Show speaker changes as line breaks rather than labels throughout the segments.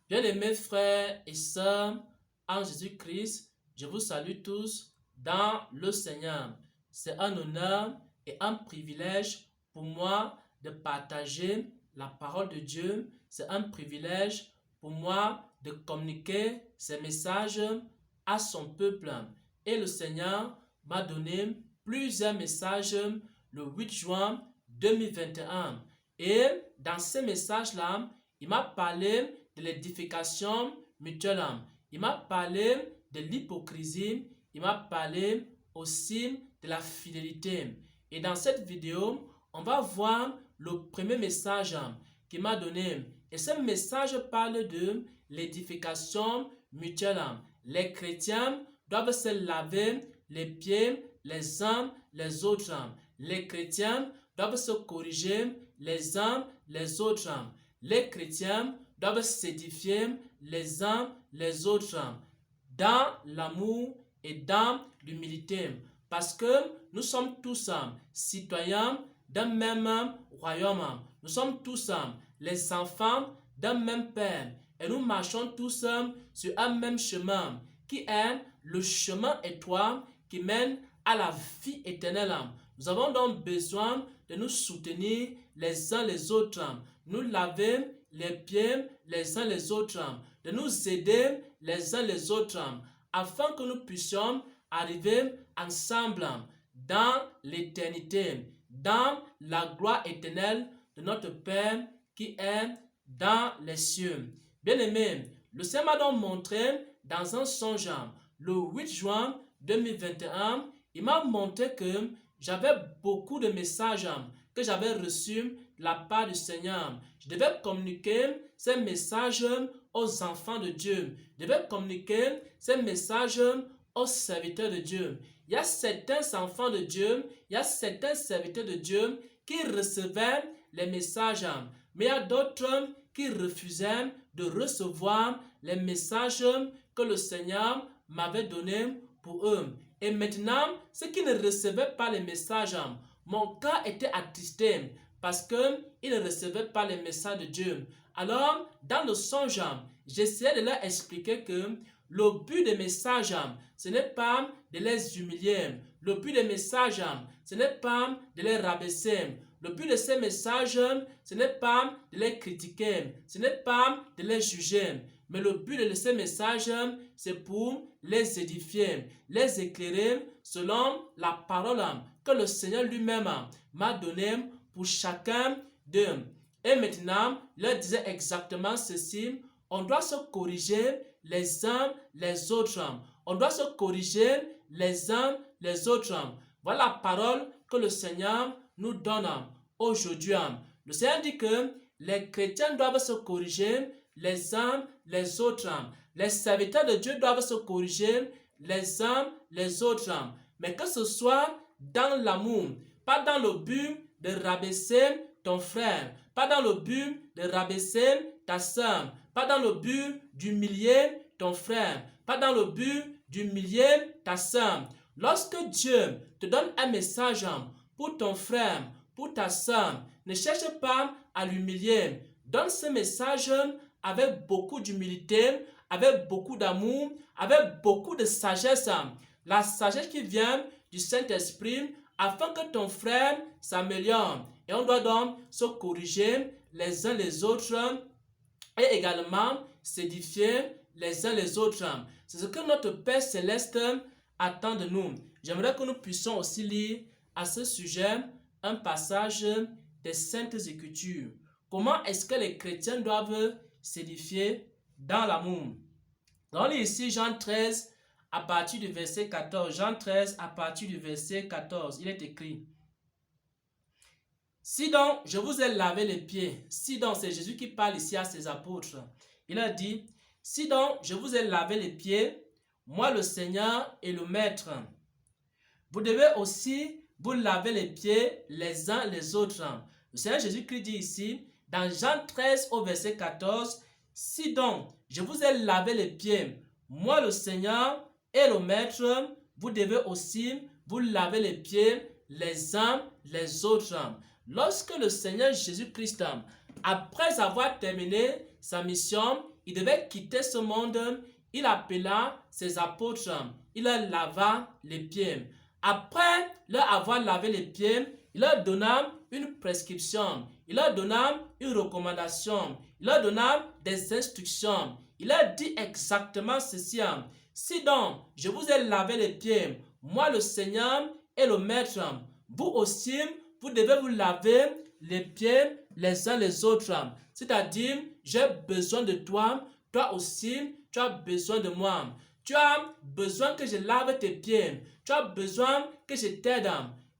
Bien-aimés frères et sœurs en Jésus-Christ, je vous salue tous dans le Seigneur. C'est un honneur et un privilège pour moi de partager la parole de Dieu. C'est un privilège pour moi de communiquer ces messages à son peuple. Et le Seigneur m'a donné plusieurs messages le 8 juin 2021. Et dans ces messages-là, il m'a parlé de l'édification mutuelle. Il m'a parlé de l'hypocrisie. Il m'a parlé aussi de la fidélité. Et dans cette vidéo, on va voir le premier message qu'il m'a donné. Et ce message parle de l'édification mutuelle. Les chrétiens doivent se laver les pieds les uns les autres. Les chrétiens doivent se corriger les uns les autres. Les chrétiens doivent s'édifier les uns les autres dans l'amour et dans l'humilité. Parce que nous sommes tous citoyens d'un même royaume. Nous sommes tous les enfants d'un même Père. Et nous marchons tous sur un même chemin qui est le chemin étroit qui mène à la vie éternelle. Nous avons donc besoin de nous soutenir les uns les autres, nous laver les pieds les uns les autres, de nous aider les uns les autres, afin que nous puissions arriver ensemble dans l'éternité, dans la gloire éternelle de notre Père qui est dans les cieux. Bien-aimés, le Seigneur m'a donc montré dans un songe le 8 juin 2021, il m'a montré que j'avais beaucoup de messages que j'avais reçus de la part du Seigneur. Je devais communiquer ces messages aux enfants de Dieu. Je devais communiquer ces messages aux serviteurs de Dieu. Il y a certains enfants de Dieu, il y a certains serviteurs de Dieu qui recevaient les messages, mais il y a d'autres qui refusaient de recevoir les messages que le Seigneur m'avait donnés pour eux. Et maintenant, ceux qui ne recevaient pas les messages, mon cœur était attristé parce qu'ils ne recevaient pas les messages de Dieu. Alors, dans le songe, j'essayais de leur expliquer que le but des messages, ce n'est pas de les humilier. Le but des messages, ce n'est pas de les rabaisser. Le but de ces messages, ce n'est pas de les critiquer. Ce n'est pas de les juger. Mais le but de ces messages, c'est pour les édifier, les éclairer selon la parole que le Seigneur lui-même m'a donnée pour chacun d'eux. Et maintenant, il leur disait exactement ceci: on doit se corriger les uns les autres. On doit se corriger les uns les autres. Voilà la parole que le Seigneur nous donne aujourd'hui. Le Seigneur dit que les chrétiens doivent se corriger les uns les autres. Les serviteurs de Dieu doivent se corriger les uns les autres. Mais que ce soit dans l'amour, pas dans le but de rabaisser ton frère, pas dans le but de rabaisser ta soeur, pas dans le but d'humilier ton frère, pas dans le but d'humilier ta soeur. Lorsque Dieu te donne un message pour ton frère, pour ta soeur, ne cherche pas à l'humilier. Donne ce message avec beaucoup d'humilité, avec beaucoup d'amour, avec beaucoup de sagesse. La sagesse qui vient du Saint-Esprit afin que ton frère s'améliore. Et on doit donc se corriger les uns les autres et également s'édifier les uns les autres. C'est ce que notre Père Céleste attend de nous. J'aimerais que nous puissions aussi lire à ce sujet un passage des Saintes Écritures. Comment est-ce que les chrétiens doivent s'édifier dans l'amour? On lit ici Jean 13 à partir du verset 14. Jean 13 à partir du verset 14. Il est écrit: si donc je vous ai lavé les pieds, si donc c'est Jésus qui parle ici à ses apôtres, il a dit: si donc je vous ai lavé les pieds, moi le Seigneur et le Maître, vous devez aussi vous laver les pieds les uns les autres. Le Seigneur Jésus-Christ dit ici, dans Jean 13 au verset 14, si donc je vous ai lavé les pieds, moi le Seigneur et le Maître, vous devez aussi vous laver les pieds les uns les autres. Lorsque le Seigneur Jésus-Christ, après avoir terminé sa mission, il devait quitter ce monde, il appela ses apôtres, il leur lava les pieds. Après leur avoir lavé les pieds, il leur donna une prescription, il leur donna une recommandation, il leur donna des instructions. Il leur dit exactement ceci. Si donc je vous ai lavé les pieds, moi le Seigneur et le Maître, vous aussi, vous devez vous laver les pieds les uns les autres. C'est-à-dire, j'ai besoin de toi, toi aussi, tu as besoin de moi. Tu as besoin que je lave tes pieds. Tu as besoin que je t'aide.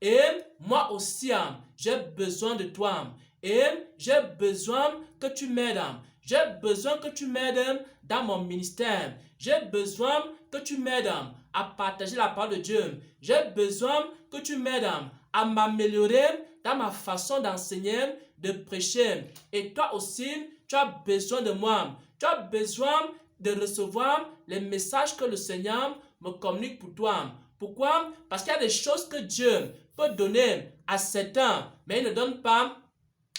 Et moi aussi, j'ai besoin de toi. Et j'ai besoin que tu m'aides. J'ai besoin que tu m'aides dans mon ministère. J'ai besoin que tu m'aides à partager la parole de Dieu. J'ai besoin que tu m'aides à m'améliorer dans ma façon d'enseigner, de prêcher. Et toi aussi, tu as besoin de moi. Tu as besoin de recevoir les messages que le Seigneur me communique pour toi. Pourquoi? Parce qu'il y a des choses que Dieu peut donner à certains, mais il ne donne pas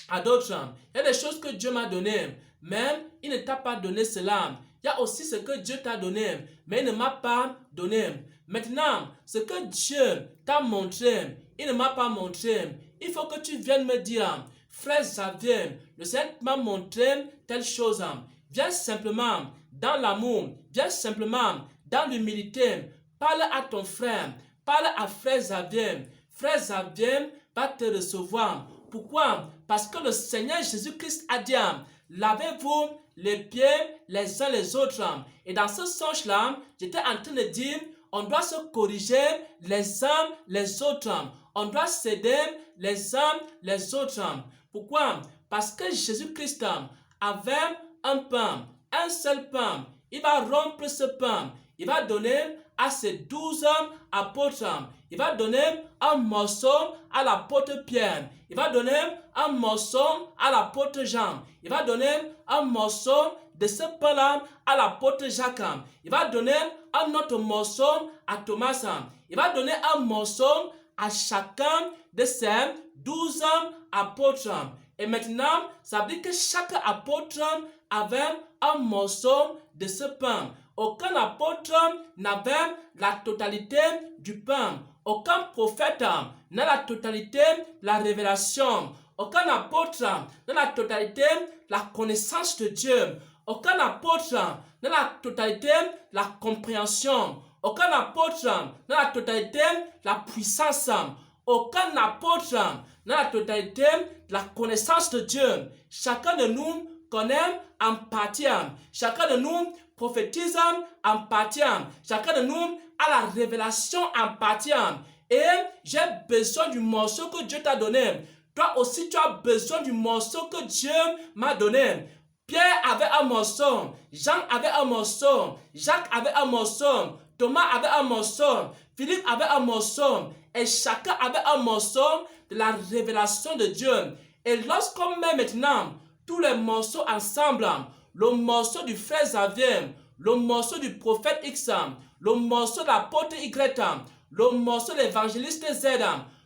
à d'autres. Il y a des choses que Dieu m'a données, mais il ne t'a pas donné cela. Il y a aussi ce que Dieu t'a donné, mais il ne m'a pas donné. Maintenant, ce que Dieu t'a montré, il ne m'a pas montré. Il faut que tu viennes me dire, frère Xavier, le Seigneur m'a montré telle chose. Viens simplement dans l'amour, viens simplement dans l'humilité. Parle à ton frère, parle à frère Xavier. Frère Xavier va te recevoir. Pourquoi? Parce que le Seigneur Jésus-Christ a dit, lavez-vous les pieds les uns les autres. Et dans ce sens-là, j'étais en train de dire, on doit se corriger les uns les autres. On doit s'aider les uns les autres. Pourquoi? Parce que Jésus-Christ avait un pain, un seul pain. Il va rompre ce pain. Il va donner à ses 12 apôtres. Il va donner un morceau à l'apôtre Pierre. Il va donner un morceau à l'apôtre Jean. Il va donner un morceau de ce pain-là à l'apôtre Jacques. Il va donner un autre morceau à Thomas. Il va donner un morceau à chacun de ses 12 apôtres. Et maintenant, ça veut dire que chaque apôtre avait un morceau de ce pain. Aucun apôtre n'avait la totalité du pain. Aucun prophète n'a la totalité de la révélation. Aucun apôtre n'a la totalité de la connaissance de Dieu. Aucun apôtre n'a la totalité de la compréhension. Aucun apôtre n'a la totalité de la puissance. Aucun apôtre n'a la totalité de la connaissance de Dieu. Chacun de nous connaît en partie. Chacun de nous prophétise en partie. Chacun de nous a la révélation en partie. Et j'ai besoin du morceau que Dieu t'a donné. Toi aussi, tu as besoin du morceau que Dieu m'a donné. Pierre avait un morceau, Jean avait un morceau, Jacques avait un morceau, Thomas avait un morceau, Philippe avait un morceau. Et chacun avait un morceau de la révélation de Dieu. Et lorsqu'on met maintenant tous les morceaux ensemble, le morceau du frère Xavier, le morceau du prophète X, le morceau de l'apôtre Y, le morceau de l'évangéliste Z,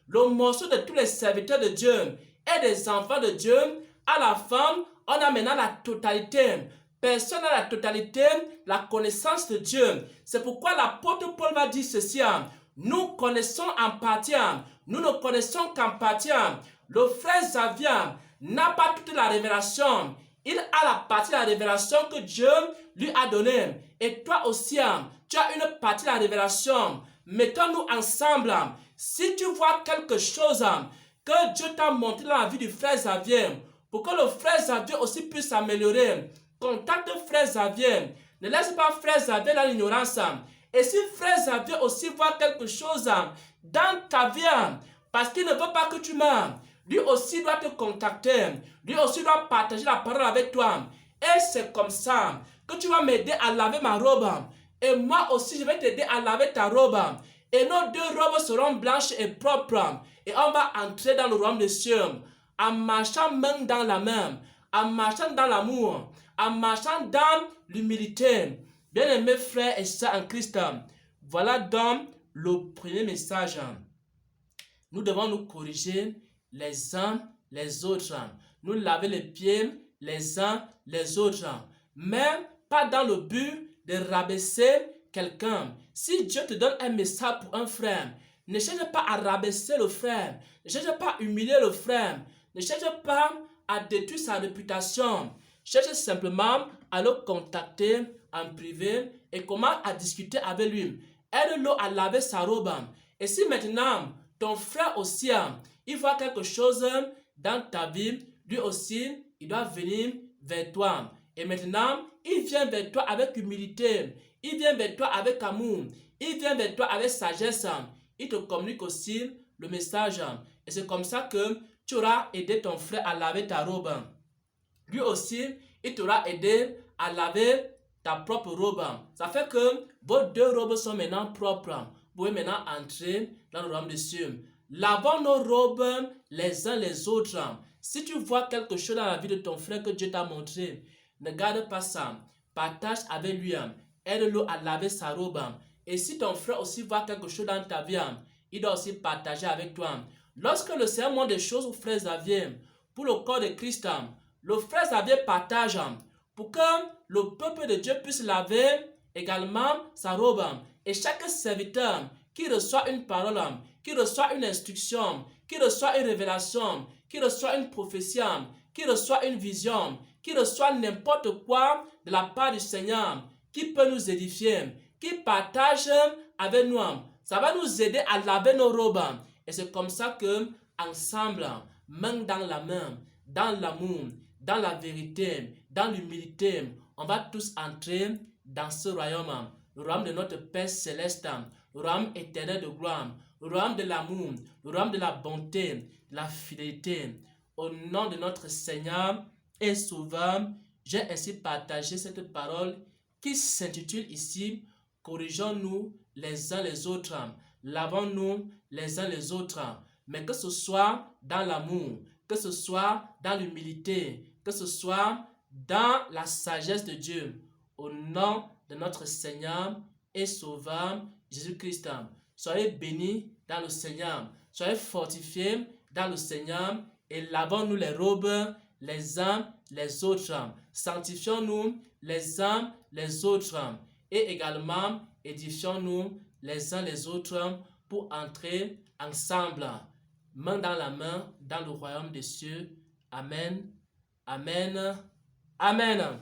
le morceau de tous les serviteurs de Dieu et des enfants de Dieu, à la fin, on a maintenant la totalité. Personne n'a la totalité, la connaissance de Dieu. C'est pourquoi l'apôtre Paul va dire ceci. Nous connaissons en partie. Nous ne connaissons qu'en partie. Le frère Xavier n'a pas toute la révélation. Il a la partie de la révélation que Dieu lui a donnée. Et toi aussi, tu as une partie de la révélation. Mettons-nous ensemble. Si tu vois quelque chose que Dieu t'a montré dans la vie du frère Xavier, pour que le frère Xavier aussi puisse s'améliorer, contacte frère Xavier. Ne laisse pas frère Xavier dans l'ignorance. Et si frère Xavier aussi voit quelque chose dans ta vie, parce qu'il ne veut pas que tu meurs, lui aussi doit te contacter. Lui aussi doit partager la parole avec toi. Et c'est comme ça que tu vas m'aider à laver ma robe. Et moi aussi, je vais t'aider à laver ta robe. Et nos deux robes seront blanches et propres. Et on va entrer dans le royaume des cieux. En marchant main dans la main. En marchant dans l'amour. En marchant dans l'humilité. Bien-aimés frères et sœurs en Christ. Voilà donc le premier message. Nous devons nous corriger les uns les autres. Nous laver les pieds les uns les autres. Mais pas dans le but de rabaisser quelqu'un. Si Dieu te donne un message pour un frère, ne cherche pas à rabaisser le frère, ne cherche pas à humilier le frère, ne cherche pas à détruire sa réputation. Cherche simplement à le contacter en privé et commence à discuter avec lui. Aide-le à laver sa robe. Et si maintenant ton frère aussi, il voit quelque chose dans ta vie, lui aussi, il doit venir vers toi. Et maintenant, il vient vers toi avec humilité, il vient vers toi avec amour, il vient vers toi avec sagesse. Il te communique aussi le message. Et c'est comme ça que tu auras aidé ton frère à laver ta robe. Lui aussi, il t'aura aidé à laver ta propre robe. Ça fait que vos deux robes sont maintenant propres. Vous pouvez maintenant entrer dans le royaume des cieux. Lavons nos robes les uns les autres. Si tu vois quelque chose dans la vie de ton frère que Dieu t'a montré, ne garde pas ça. Partage avec lui. Aide-le à laver sa robe. Et si ton frère aussi voit quelque chose dans ta vie, il doit aussi partager avec toi. Lorsque le Seigneur montre des choses aux frères Xavier, pour le corps de Christ, le frère Xavier partage pour que le peuple de Dieu puisse laver également sa robe. Et chaque serviteur qui reçoit une parole, qui reçoit une instruction, qui reçoit une révélation, qui reçoit une prophétie, qui reçoit une vision, qui reçoit n'importe quoi de la part du Seigneur, qui peut nous édifier, qui partage avec nous, ça va nous aider à laver nos robes. Et c'est comme ça que, ensemble, main dans la main, dans l'amour, dans la vérité, dans l'humilité, on va tous entrer dans ce royaume, le royaume de notre Père céleste, le royaume éternel de gloire, le royaume de l'amour, le royaume de la bonté, de la fidélité. Au nom de notre Seigneur et Sauveur, j'ai ainsi partagé cette parole qui s'intitule ici « Corrigeons-nous les uns les autres, lavons-nous les uns les autres ». Mais que ce soit dans l'amour, que ce soit dans l'humilité, que ce soit dans la sagesse de Dieu, au nom de notre Seigneur et Sauveur Jésus-Christ. Soyez bénis dans le Seigneur, soyez fortifiés dans le Seigneur et lavons-nous les robes les uns les autres. Sanctifions-nous les uns les autres et également édifions-nous les uns les autres pour entrer ensemble, main dans la main, dans le royaume des cieux. Amen. Amen. Amen.